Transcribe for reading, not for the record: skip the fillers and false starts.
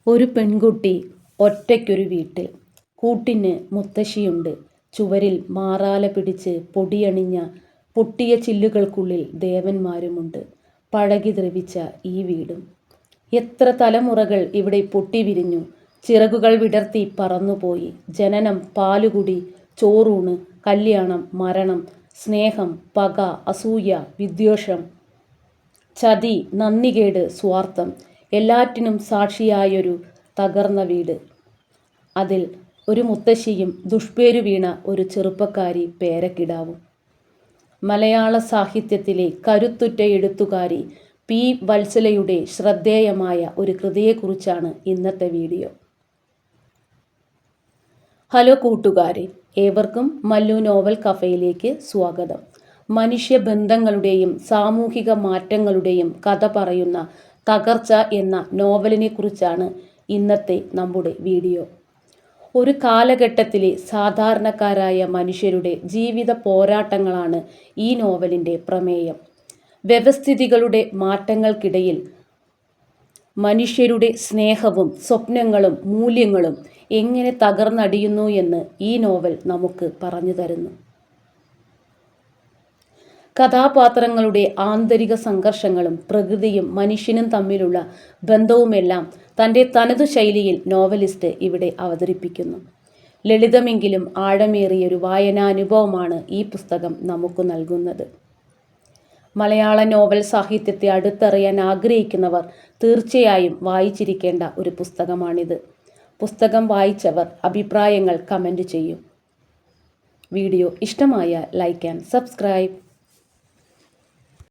ഒരു പെൺകുട്ടി ഒറ്റയ്ക്കൊരു വീട്ടിൽ. കൂട്ടിന് മുത്തശ്ശിയുണ്ട്. ചുവരിൽ മാറാല പിടിച്ച് പൊടിയണിഞ്ഞ പൊട്ടിയ ചില്ലുകൾക്കുള്ളിൽ ദേവന്മാരുമുണ്ട്. പഴകി ദ്രവിച്ച ഈ വീടും. എത്ര തലമുറകൾ ഇവിടെ പൊട്ടിവിരിഞ്ഞു. ചിറകുകൾ വിടർത്തി പറന്നുപോയി. ജനനം, പാലുകുടി, ചോറൂണ്, കല്യാണം, മരണം, സ്നേഹം, പക, അസൂയ, വിദ്വേഷം, ചതി, നന്ദികേട്, സ്വാർത്ഥം, എല്ലാറ്റിനും സാക്ഷിയായൊരു തകർന്ന വീട്. അതിൽ ഒരു മുത്തശ്ശിയും ദുഷ്പേരു വീണ ഒരു ചെറുപ്പക്കാരി പേരക്കിടാവും. മലയാള സാഹിത്യത്തിലെ കരുത്തുറ്റ എഴുത്തുകാരി പി. വത്സലയുടെ ശ്രദ്ധേയമായ ഒരു കൃതിയെക്കുറിച്ചാണ് ഇന്നത്തെ വീഡിയോ. ഹലോ കൂട്ടുകാരെ, ഏവർക്കും മല്ലു നോവൽ കഫയിലേക്ക് സ്വാഗതം. മനുഷ്യബന്ധങ്ങളുടെയും സാമൂഹിക മാറ്റങ്ങളുടെയും കഥ പറയുന്ന തകർച്ച എന്ന നോവലിനെ കുറിച്ചാണ് ഇന്നത്തെ നമ്മുടെ വീഡിയോ. ഒരു കാലഘട്ടത്തിലെ സാധാരണക്കാരായ മനുഷ്യരുടെ ജീവിത പോരാട്ടങ്ങളാണ് ഈ നോവലിൻ്റെ പ്രമേയം. വ്യവസ്ഥിതികളുടെ മാറ്റങ്ങൾക്കിടയിൽ മനുഷ്യരുടെ സ്നേഹവും സ്വപ്നങ്ങളും മൂല്യങ്ങളും എങ്ങനെ തകർന്നടിയുന്നു എന്ന് ഈ നോവൽ നമുക്ക് പറഞ്ഞു തരുന്നു. കഥാപാത്രങ്ങളുടെ ആന്തരിക സംഘർഷങ്ങളും പ്രകൃതിയും മനുഷ്യനും തമ്മിലുള്ള ബന്ധവുമെല്ലാം തൻ്റെ തനതു ശൈലിയിൽ നോവലിസ്റ്റ് ഇവിടെ അവതരിപ്പിക്കുന്നു. ലളിതമെങ്കിലും ആഴമേറിയൊരു വായനാനുഭവമാണ് ഈ പുസ്തകം നമുക്ക് നൽകുന്നത്. മലയാള നോവൽ സാഹിത്യത്തെ അടുത്തറിയാൻ ആഗ്രഹിക്കുന്നവർ തീർച്ചയായും വായിച്ചിരിക്കേണ്ട ഒരു പുസ്തകമാണിത്. പുസ്തകം വായിച്ചവർ അഭിപ്രായങ്ങൾ കമൻറ്റ് ചെയ്യും. വീഡിയോ ഇഷ്ടമായ ലൈക്ക് ആൻഡ് സബ്സ്ക്രൈബ്.